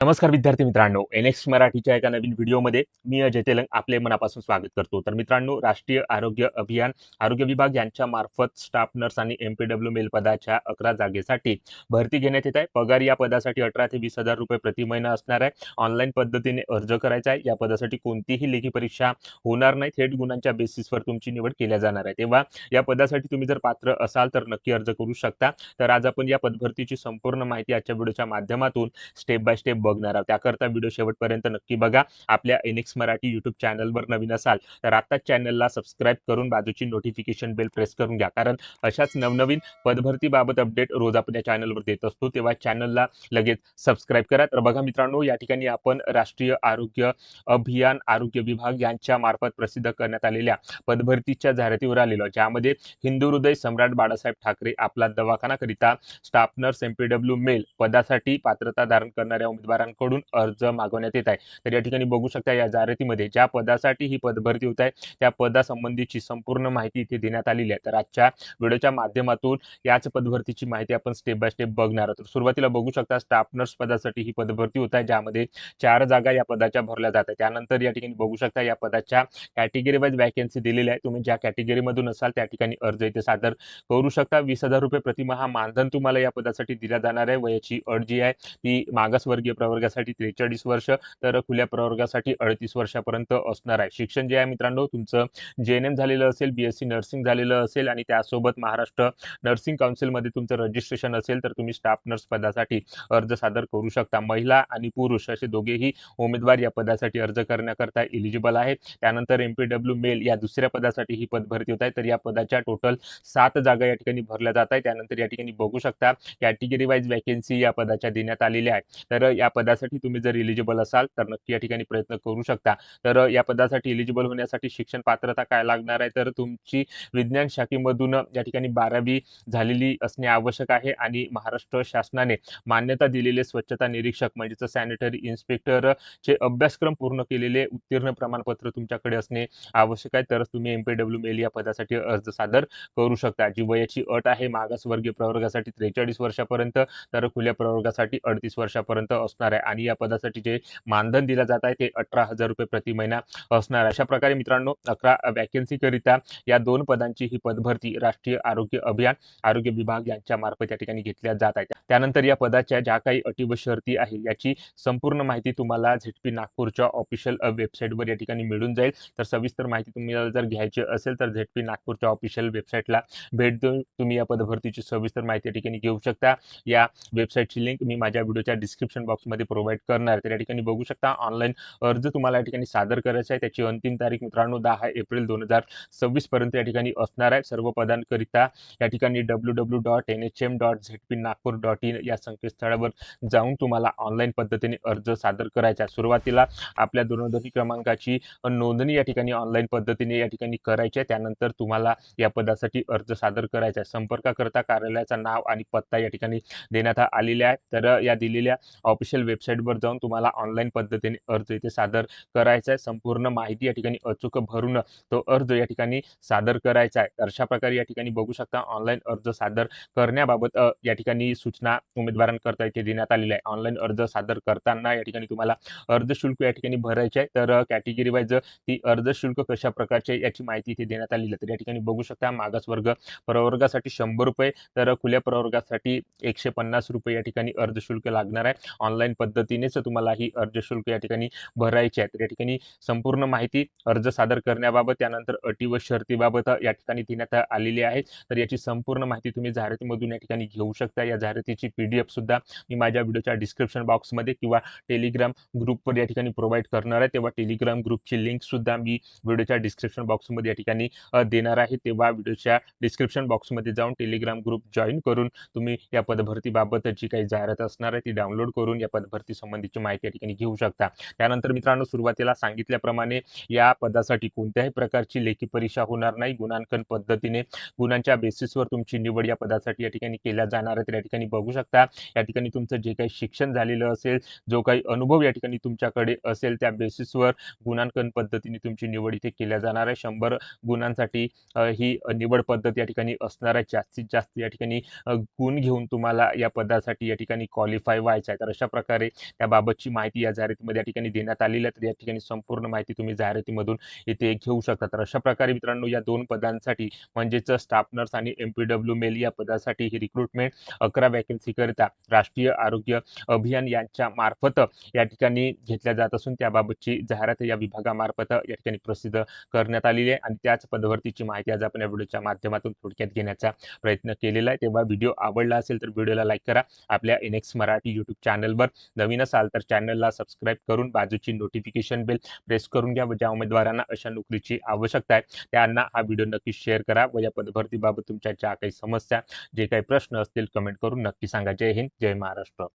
नमस्कार विद्यार्थी मित्रांनो, एनएक्स मराठीच्या एका नवीन व्हिडिओमध्ये मी अजय तेलंग आपले मनापासून स्वागत करतो। तर मित्रांनो, राष्ट्रीय आरोग्य अभियान आरोग्य विभाग यांच्या मार्फत स्टाफ नर्स आणि एमपीडब्ल्यू मेल पदाच्या 11 जागेसाठी भरती घेण्यात येत आहे। पगार या पदासाठी 18 ते 20 हजार रुपये प्रति महिना असणार आहे। ऑनलाईन पद्धतीने अर्ज करायचा आहे। या पदासाठी कोणतीही लेखी परीक्षा होणार नाही, थेट गुणांच्या बेसिसवर तुमची निवड केल्या जाणार आहे। तेव्हा या पदासाठी तुम्ही जर पात्र असाल तर नक्की अर्ज करू शकता। तर आज आपण या पदभरतीची संपूर्ण माहिती आजच्या व्हिडिओच्या माध्यमातून स्टेप बाय स्टेप बघणार आहोत। त्याकरता व्हिडिओ शेवटपर्यंत नक्की बघा। आपल्या एनएक्स मराठी यूट्यूब चॅनलवर नवीन असाल तर आताच चॅनलला सबस्क्राईब करून बाजूची नोटिफिकेशन बेल प्रेस करून घ्या, कारण अशाच नवनवीन पदभरतीबाबत अपडेट रोज आपण या चॅनलवर देत असतो। तेव्हा चॅनलला लगेच सबस्क्राईब करा। तर बघा मित्रांनो, या ठिकाणी आपण राष्ट्रीय आरोग्य अभियान आरोग्य विभाग यांच्या मार्फत प्रसिद्ध करण्यात आलेल्या पदभरतीच्या जाहिरातीवर आलेलो, ज्यामध्ये हिंदू हृदय सम्राट बाळासाहेब ठाकरे आपला दवाखाना करिता स्टाफ नर्स एमपीडब्ल्यू मेल पदासाठी पात्रता धारण करणाऱ्या उमेदवारांकडून अर्ज मागवण्यात येत आहे। तर या ठिकाणी बघू शकता, या जाहिरातीमध्ये ज्या पदासाठी ही पदभरती होत आहे त्या पदासंबंधीची संपूर्ण माहिती इथे देण्यात आलेली आहे। तर आजच्या व्हिडिओच्या माध्यमातून याच पदभरतीची माहिती आपण स्टेप बाय स्टेप बघणार आहोत। सुरुवातीला बघू शकता, स्टाफ नर्स पदासाठी ही पदभरती होत आहे, ज्यामध्ये 4 जागा या पदाच्या भरल्या जातात। त्यानंतर या ठिकाणी बघू शकता, या पदाच्या कॅटेगरी वाईज वॅकन्सी दिलेली आहे। तुम्ही ज्या कॅटेगरीमधून असाल त्या ठिकाणी अर्ज इथे सादर करू शकता। 20,000 रुपये प्रतिमाह मानधन तुम्हाला या पदासाठी दिला जाणार आहे। वयाची अट जी आहे ती मागासवर्गीय प्रवर्गासाठी 43 वर्ष तर खुल्या प्रवर्गासाठी 38 वर्षापर्यंत असणार आहे। शिक्षण जे आहे मित्रांनो, तुमचं जेएनएम झालेलं असेल, बीएससी नर्सिंग झालेलं असेल आणि त्यासोबत महाराष्ट्र नर्सिंग काउन्सिलमध्ये तुमचं रजिस्ट्रेशन असेल तर तुम्ही स्टाफ नर्स पदासाठी अर्ज सादर करू शकता। महिला आणि पुरुष असे दोघेही उमेदवार या पदासाठी अर्ज करण्याकरता एलिजिबल आहेत। त्यानंतर एमपीडब्ल्यू मेल या दुसऱ्या पदासाठी ही पदभरती होत आहे। तर या पदाच्या टोटल 7 जागा या ठिकाणी भरल्या जात आहेत। त्यानंतर या ठिकाणी बघू शकता, कॅटेगरी वाईज वॅकन्सी या पदाच्या देण्यात आलेल्या आहे। तर या पदासाठी तुम्ही जर एलिजिबल असाल तर नक्की या ठिकाणी प्रयत्न करू शकता। तर या पदासाठी एलिजिबल होण्यासाठी शिक्षण पात्रता काय लागणार आहे, तर तुमची विज्ञान शाखेमधून या ठिकाणी 12वी झालेली असणे आवश्यक आहे आणि महाराष्ट्र शासनाने मान्यता दिलेले स्वच्छता निरीक्षक म्हणजे सॅनिटरी इन्स्पेक्टर चे अभ्यासक्रम पूर्ण केलेले उत्तीर्ण प्रमाणपत्र तुमच्याकडे असणे आवश्यक आहे, तरच तुम्ही एमपीडब्ल्यू मेल या पदासाठी अर्ज सादर करू शकता। जी वयाची अट आहे मागासवर्गीय प्रवर्गासाठी 43 वर्षापर्यंत तर खुल्या प्रवर्गासाठी 38 वर्षापर्यंत असणार आहे आणि या पदासाठी जे मानधन दिलं जात आहे ते 18,000 रुपये प्रति महिना असणार आहे। अशा प्रकारे मित्रांनो, 11 वॅकन्सी करिता या 2 पदांची ही पदभरती राष्ट्रीय आरोग्य अभियान आरोग्य विभाग यांच्या मार्फत या ठिकाणी घेतल्या जात आहे। त्यानंतर या पदाच्या ज्या काही अटी व शर्ती आहे याची संपूर्ण माहिती तुम्हाला झेडपी नागपूरच्या ऑफिशियल वेबसाईटवर या ठिकाणी मिळून जाईल। तर सविस्तर माहिती तुम्हाला जर घ्यायची असेल तर झेडपी नागपूरच्या ऑफिशियल वेबसाईटला भेट देऊन तुम्ही या पदभरतीची सविस्तर माहिती या ठिकाणी घेऊ शकता। या वेबसाईटची लिंक मी माझ्या व्हिडिओच्या डिस्क्रिप्शन बॉक्समध्ये प्रोव्हाइड करणार आहे। तर या ठिकाणी बघू शकता, ऑनलाईन अर्ज तुम्हाला या ठिकाणी सादर करायचा आहे। त्याची अंतिम तारीख मित्रांनो 10 एप्रिल 2026 पर्यंत या ठिकाणी असणार आहे। सर्व पदांकरिता या ठिकाणी www.nhm.zpnagpur.in या संकेतस्थळावर जाऊन तुम्हाला ऑनलाईन पद्धतीने अर्ज सादर करायचा आहे। सुरुवातीला आपल्या दूरध्वनी क्रमांकाची नोंदणी या ठिकाणी ऑनलाईन पद्धतीने या ठिकाणी करायची आहे। त्यानंतर तुम्हाला या पदासाठी अर्ज सादर करायचा आहे। संपर्काकरता कार्यालयाचं नाव आणि पत्ता या ठिकाणी देण्यात आलेले आहे। तर या दिलेल्या ऑफिशियल वेबसाईटवर जाऊन तुम्हाला ऑनलाईन पद्धतीने अर्ज इथे सादर करायचा आहे। संपूर्ण माहिती या ठिकाणी अचूक भरून तो अर्ज या ठिकाणी सादर करायचा आहे। तर अशा प्रकारे या ठिकाणी बघू शकता, ऑनलाईन अर्ज सादर करण्याबाबत या ठिकाणी सूचना उमेदवारांकरता इथे देण्यात आलेल्या आहे। ऑनलाईन अर्ज सादर करताना या ठिकाणी तुम्हाला अर्ज शुल्क या ठिकाणी भरायचे आहे। तर कॅटेगरी वाईज ती अर्ज शुल्क कशा प्रकारचे याची माहिती इथे देण्यात आलेली आहे। तर या ठिकाणी बघू शकता, मागासवर्ग प्रवर्गासाठी 100 रुपये तर खुल्या प्रवर्गासाठी 150 रुपये या ठिकाणी अर्ज शुल्क लागणार आहे। ऑनलाईन पद्धतीनेच तुम्हाला ही अर्ज शुल्क या ठिकाणी भरायची आहे। तर या ठिकाणी संपूर्ण माहिती अर्ज सादर करण्याबाबत त्यानंतर अटी व शर्तीबाबत या ठिकाणी देण्यात आलेली आहे। तर याची संपूर्ण माहिती तुम्ही जाहिरातीमधून या ठिकाणी घेऊ शकता। या जाहिरातीची PDF सुद्धा मी माझ्या व्हिडिओच्या डिस्क्रिप्शन बॉक्समध्ये किंवा टेलिग्राम ग्रुपवर या ठिकाणी प्रोव्हाइड करणार आहे। तेव्हा टेलिग्राम ग्रुपची लिंक सुद्धा मी व्हिडिओच्या डिस्क्रिप्शन बॉक्समध्ये या ठिकाणी देणार आहे। तेव्हा व्हिडिओच्या डिस्क्रिप्शन बॉक्समध्ये जाऊन टेलिग्राम ग्रुप जॉईन करून तुम्ही या पदभरतीबाबत जी काही जाहिरात असणार आहे ती डाउनलोड करून या पदभरती संबंधीची माहिती या ठिकाणी घेऊ शकता। त्यानंतर मित्रांनो, सुरुवातीला सांगितल्याप्रमाणे या पदासाठी कोणत्याही प्रकारची लेखी परीक्षा होणार नाही। गुणांकन पद्धतीने गुणांच्या बेसिसवर तुमची निवड या पदासाठी या ठिकाणी केल्या जाणार आहे। तर या ठिकाणी बघू शकता, या ठिकाणी तुमचं जे काही शिक्षण झालेलं असेल, जो काही अनुभव या ठिकाणी तुमच्याकडे असेल त्या बेसिसवर गुणांकन पद्धतीने तुमची निवड इथे केल्या जाणार आहे। 100 गुणांसाठी ही निवड पद्धत या ठिकाणी असणार आहे। जास्तीत जास्त या ठिकाणी गुण घेऊन तुम्हाला या पदासाठी या ठिकाणी क्वालिफाय व्हायचं आहे। तर अशा प्रकारे प्रकारे त्याबाबतची माहिती या जाहिरातीमध्ये या ठिकाणी देण्यात आलेली आहे. तर या ठिकाणी संपूर्ण माहिती तुम्ही जाहिरातीमधून इथे घेऊ शकता. तर अशा प्रकारे मित्रांनो या 2 पदांसाठी म्हणजेच स्टाफ नर्स आणि एम-पी-डब्ल्यू मेल या पदासाठी ही रिक्रुटमेंट 11 व्हॅकन्सीकरिता राष्ट्रीय आरोग्य अभियान यांच्या मार्फत या ठिकाणी घेतल्या जात असून त्याबाबतची जाहिरात या विभागामार्फत या ठिकाणी प्रसिद्ध करण्यात आलेली आहे आणि त्याच पदभरतीची माहिती आज आपण या व्हिडिओच्या माध्यमातून थोडक्यात घेण्याचा प्रयत्न केलेला आहे. तेव्हा व्हिडिओ आवडला असेल तर व्हिडिओला लाईक करा. आपल्या एनएक्स मराठी यूट्यूब चॅनलवर नवीन असाल तर चॅनलला सबस्क्राईब करून बाजूची नोटिफिकेशन बेल प्रेस करून घ्या व ज्या उमेदवारांना अशा नोकरीची आवश्यकता आहे त्यांना हा व्हिडिओ नक्की शेअर करा व या पदभरतीबाबत तुमच्या ज्या काही समस्या जे काही प्रश्न असतील कमेंट करून नक्की सांगा. जय हिंद, जय महाराष्ट्र.